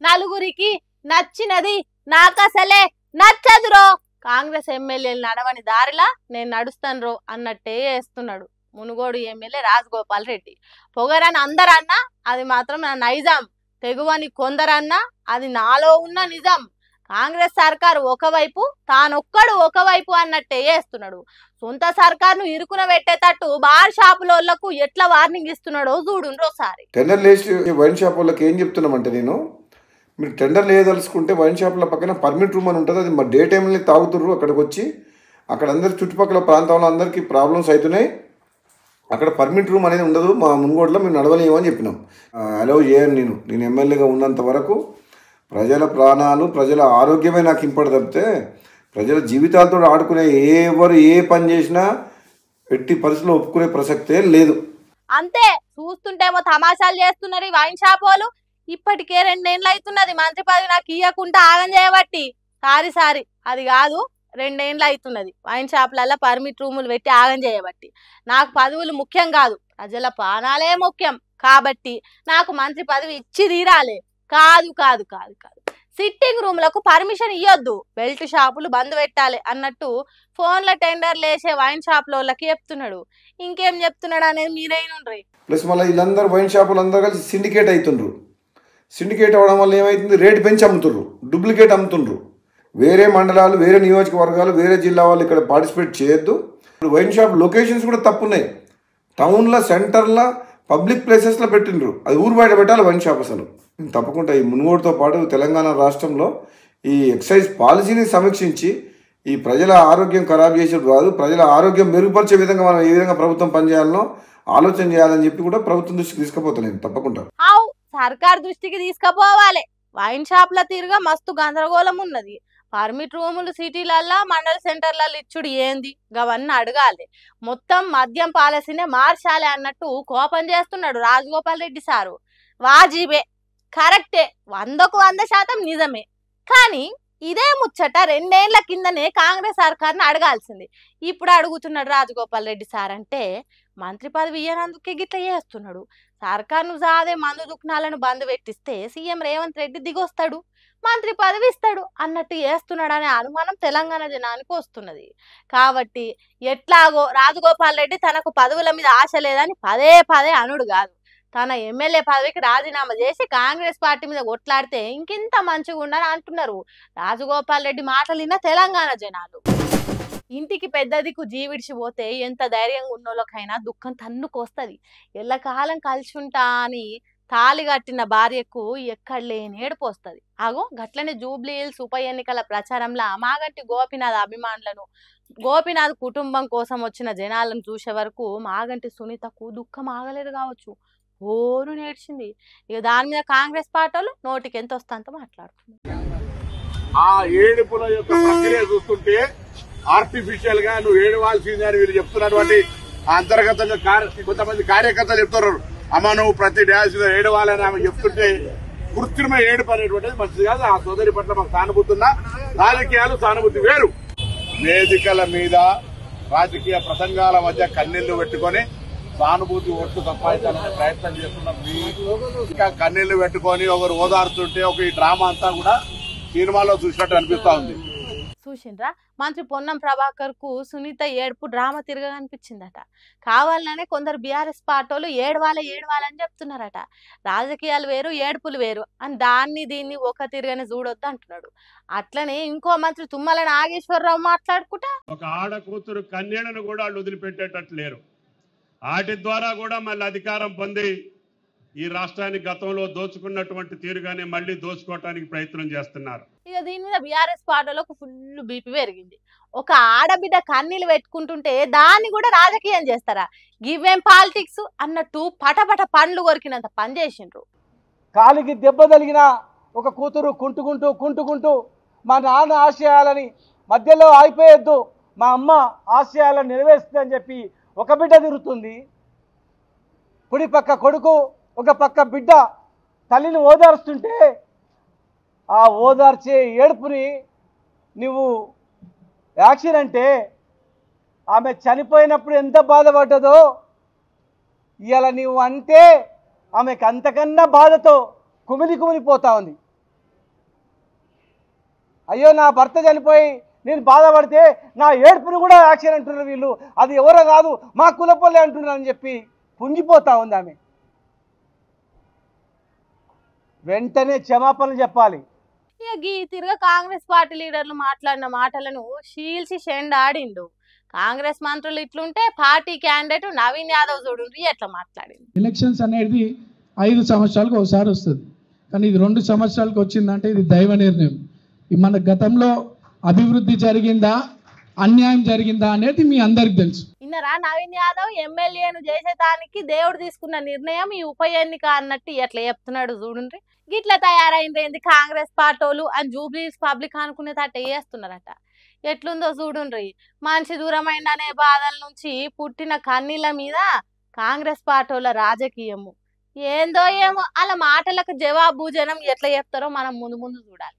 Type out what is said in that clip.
నలుగురికి నచ్చినది నాకసలే నచ్చదురో, కాంగ్రెస్ ఎమ్మెల్యేలు నడవని దారిలా నేను నడుస్తాను రో అన్నట్టే వేస్తున్నాడు మునుగోడు ఎమ్మెల్యే రాజగోపాల్ రెడ్డి. పొగరని అందరన్నా అది మాత్రం నా నైజాం, తెగువని కొందరన్నా అది నాలో ఉన్న నిజం. కాంగ్రెస్ సర్కారు ఒకవైపు తానొక్కడు ఒకవైపు అన్నట్టే వేస్తున్నాడు. సొంత సర్కారును ఇరుకున పెట్టేటట్టు బార్ షాపులకు ఎట్లా వార్నింగ్ ఇస్తున్నాడో చూడుండ్రు ఒకసారి. టెండర్ లేచి వైన్ షాప్ వాళ్ళకి ఏం చెప్తున్నామంటే, నేను మీరు టెండర్ లేదలుచుకుంటే వైన్ షాపుల పక్కన పర్మిట్ రూమ్ అని ఉంటుంది, అది మా డే టైంలో తాగుతుర్రు. అక్కడికి వచ్చి అక్కడ అందరి చుట్టుపక్కల ప్రాంతంలో అందరికీ ప్రాబ్లమ్స్ అవుతున్నాయి, అక్కడ పర్మిట్ రూమ్ అనేది ఉండదు, మా మునుగోడులో మేము నడవలేము అని చెప్పినాం. అలౌ చేయను. నేను ఎమ్మెల్యేగా ఉన్నంత వరకు ప్రజల ప్రాణాలు ప్రజల ఆరోగ్యమే నాకు ఇంపడి తప్పితే ప్రజల జీవితాలతో ఆడుకునే ఎవరు ఏ పని చేసినా ఎట్టి పరిస్థితుల్లో ఒప్పుకునే ప్రసక్తే లేదు. అంతే, చూస్తుంటేమో తమాషాలు చేస్తున్నారు ఈ వైన్ షాప్ వాళ్ళు. ఇప్పటికే 2 ఏళ్ళు అవుతున్నది మంత్రి పదవి నాకు ఇయ్యకుండా ఆగం చేయబట్టి. సారీ అది కాదు, 2 ఏళ్ళు అవుతున్నది వైన్ షాపులలో పర్మిట్ రూములు పెట్టి ఆగం చేయబట్టి. నాకు పదవులు ముఖ్యం కాదు, ప్రజల ప్రాణాలే ముఖ్యం. కాబట్టి నాకు మంత్రి పదవి ఇచ్చి తీరాలి. కాదు కాదు కాదు కాదు సిట్టింగ్ రూమ్లకు పర్మిషన్ ఇవ్వద్దు, బెల్ట్ షాపులు బంద్ పెట్టాలి అన్నట్టు ఫోన్ల టెండర్లు వేసే వైన్ షాప్ లోళ్ళకి చెప్తున్నాడు. ఇంకేం చెప్తున్నాడు అనేది మీరైనా. ప్లస్ మళ్ళీ వీళ్ళందరూ వైన్ షాపులు అందరూ కలిసి సిండికేట్ అవుతుండ్రు. సిండికేట్ అవ్వడం వల్ల ఏమవుతుంది, రేటు పెంచి అమ్ముతుండ్రు, డూప్లికేట్ అమ్ముతుండ్రు. వేరే మండలాలు, వేరే నియోజకవర్గాలు, వేరే జిల్లా వాళ్ళు ఇక్కడ పార్టిసిపేట్ చేయొద్దు. ఇప్పుడు వైన్ షాప్ లొకేషన్స్ కూడా తప్పున్నాయి. టౌన్లో, సెంటర్లో, పబ్లిక్ ప్లేసెస్లో పెట్టిండ్రు. అది ఊరు బయట పెట్టాలి వైన్ షాప్. అసలు తప్పకుండా ఈ మునుగోడుతో పాటు తెలంగాణ రాష్ట్రంలో ఈ ఎక్సైజ్ పాలసీని సమీక్షించి ఈ ప్రజల ఆరోగ్యం ఖరాబ్ చేసేది కాదు, ప్రజల ఆరోగ్యం మెరుగుపరిచే విధంగా మనం ఏ విధంగా ప్రభుత్వం పనిచేయాలనో ఆలోచన చేయాలని చెప్పి కూడా ప్రభుత్వం దృష్టికి తీసుకుపోతాను తప్పకుండా. సర్కార్ దృష్టికి తీసుకుపోవాలి. వైన్ షాప్ల తీరుగా మస్తు గందరగోళం ఉన్నది. పర్మిట్ రూములు సిటీలల్లో, మండల సెంటర్లలో ఇచ్చుడు ఏంది, గవన్నీ అడగాలి. మొత్తం మద్యం పాలసీనే మార్చాలి అన్నట్టు కోపం చేస్తున్నాడు రాజగోపాల్ రెడ్డి సారు. వాజీబే, కరెక్టే, 100కు 100% నిజమే. కానీ ఇదే ముచ్చట 2 ఏళ్ల కిందనే కాంగ్రెస్ సర్కార్ని అడగాల్సింది. ఇప్పుడు అడుగుతున్నాడు రాజగోపాల్ రెడ్డి సార్. అంటే మంత్రి పదవి ఇయ్యనందుకే గిట్లా చేస్తున్నాడు. సర్కార్ను సాదే మందు దుకాణాలను బంద్ పెట్టిస్తే సీఎం రేవంత్ రెడ్డి దిగొస్తాడు, మంత్రి పదవి ఇస్తాడు అన్నట్టు చేస్తున్నాడు అనే అనుమానం తెలంగాణ జనానికి వస్తున్నది. కాబట్టి ఎట్లాగో రాజగోపాల్ రెడ్డి తనకు పదవుల మీద ఆశ లేదని పదే పదే అనుడు కాదు, తన ఎమ్మెల్యే పదవికి రాజీనామా చేసి కాంగ్రెస్ పార్టీ మీద కొట్లాడితే ఇంకింత మంచిగా ఉండని అంటున్నారు రాజగోపాల్ రెడ్డి మాటలు విన్న తెలంగాణ జనాలు. ఇంటికి పెద్ద దిక్కు జీవిడిచిపోతే ఎంత ధైర్యంగా ఉన్నోళ్ళకైనా దుఃఖం తన్నుకొస్తుంది. ఎల్లకాలం కలిసి ఉంటా అని తాళి కట్టిన భార్యకు ఎక్కడ లేని ఏడుపు వస్తుంది. అగో గట్లనే జూబ్లీ హిల్స్ ఉప ఎన్నికల ప్రచారంలో మాగంటి గోపీనాథ్ అభిమానులను, గోపీనాథ్ కుటుంబం కోసం వచ్చిన జనాలను చూసే వరకు మాగంటి సునీతకు దుఃఖం ఆగలేదు కావచ్చు, ఓరు నేర్చింది. ఇక దాని మీద కాంగ్రెస్ పార్టీలు నోటికి ఎంత వస్తంత మాట్లాడుతున్నారు. ఆ ఏడుపుల యొక్క ప్రక్రియ చూస్తుంటే ఆర్టిఫిషియల్ గా నువ్వు ఏడవాల్సింది అని వీళ్ళు చెప్తున్నటువంటి అంతర్గతంగా కొంతమంది కార్యకర్తలు చెప్తున్నారు, అమ్మ నువ్వు ప్రతి డ్యాన్స్ ఏడవాలని ఆమె చెప్తుంటే కృత్రిమ ఏడుపు అనేటువంటిది మంచిది కాదు. ఆ సోదరి పట్ల మాకు సానుభూతి ఉన్నా, రాజకీయాలు సానుభూతి వేరు. వేదికల మీద రాజకీయ ప్రసంగాల మధ్య కన్నీళ్లు పెట్టుకొని సానుభూతి ఓట్లు సంపాదించాలనే ప్రయత్నం చేస్తున్నాం. ఇంకా కన్నీళ్లు పెట్టుకొని ఒకరు ఓదార్చుంటే ఒక ఈ డ్రామా అంతా కూడా సినిమాలో చూసినట్టు అనిపిస్తా ఉంది. చూసిండ్రా, మంత్రి పొన్నం ప్రభాకర్ కు సునీత ఏడుపు డ్రామా తిరగా అనిపించిందట. కావాలనే కొందరు బీఆర్ఎస్ పార్టీలు ఏడవాలని చెప్తున్నారట. రాజకీయాలు వేరు, ఏడుపులు వేరు అని దాన్ని దీన్ని ఒక తిరగని చూడొద్దు అంటున్నాడు. అట్లనే ఇంకో మంత్రి తుమ్మల నాగేశ్వరరావు మాట్లాడుకుంటా ఒక ఆడ కూతురు కన్యలను కూడా వాళ్ళు వదిలిపెట్టేటట్లు లేరు. వాటి ద్వారా కూడా మళ్ళీ అధికారం పొంది ఈ రాష్ట్రాన్ని గతంలో దోచుకున్నటువంటి తీరుగానే మళ్ళీ దోచుకోవటానికి ప్రయత్నం చేస్తున్నారు. ఇక దీని మీద బీఆర్ఎస్ పార్టీలకు ఫుల్ బీపీ పెరిగింది. ఒక ఆడబిడ్డ కన్నీళ్ళు పెట్టుకుంటుంటే దాన్ని కూడా రాజకీయం చేస్తారా, గివేం పాలిటిక్స్ అన్నట్టు పటపట పండ్లు కొరికినంత పని చేసిండ్రు. కాలికి దెబ్బ తగిలిన ఒక కూతురు కుంటుకుంటూ మా నాన్న ఆశయాలని మధ్యలో ఆగిపోయొద్దు, మా అమ్మ ఆశయాలను నెరవేరుస్తుందని చెప్పి ఒక బిడ్డ తిరుగుతుంది. కుడి పక్క కొడుకు, ఒక పక్క బిడ్డ తల్లిని ఓదార్స్తుంటే ఆ ఓదార్చే ఏడుపుని నువ్వు యాక్షన్ అంటే ఆమె చనిపోయినప్పుడు ఎంత బాధపడ్డదో ఇవాళ నువ్వు అంటే ఆమెకు అంతకన్నా బాధతో కుమిలిపోతా ఉంది. అయ్యో నా భర్త చనిపోయి నేను బాధపడితే నా ఏడుపుని కూడా యాక్షన్ అంటున్నారు వీళ్ళు, అది ఎవరో కాదు మా కులపల్లి అంటున్నారు అని చెప్పి కుంగిపోతా ఉంది ఆమె. వెంటనే క్షమాపణలు చెప్పాలి. ఇక ఈ తిరగ కాంగ్రెస్ పార్టీ లీడర్లు మాట్లాడిన మాటలను షీల్చి షెండాడిండు. కాంగ్రెస్ మంత్రులు ఇట్లుంటే పార్టీ క్యాండిడేట్ నవీన్ యాదవ్ చూడండి ఎట్లా మాట్లాడింది. ఎలక్షన్స్ అనేది 5 సంవత్సరాలకు ఒకసారి వస్తుంది, కానీ ఇది 2 సంవత్సరాలకు వచ్చిందంటే ఇది దైవ నిర్ణయం. మన గతంలో అభివృద్ధి జరిగిందా అన్యాయం జరిగిందా అనేది మీ అందరికి తెలుసు. ఇన్నరా నవీన్ యాదవ్ ఎమ్మెల్యేను చేసేదానికి దేవుడు తీసుకున్న నిర్ణయం ఈ ఉప ఎన్నిక అన్నట్టు ఎట్లా చెప్తున్నాడు చూడండి. గిట్లా తయారైంది కాంగ్రెస్ పార్టీలు అని జూబ్లీస్ పబ్లిక్ అనుకునేటట్టు చేస్తున్నారట. ఎట్లుందో చూడుండ్రి. మనిషి దూరమైందనే బాధల నుంచి పుట్టిన కన్నీళ్ళ మీద కాంగ్రెస్ పార్టీల రాజకీయము ఏందో ఏమో. అలా మాటలకు జవాబు జనం ఎట్లా చెప్తారో మనం ముందు ముందు చూడాలి.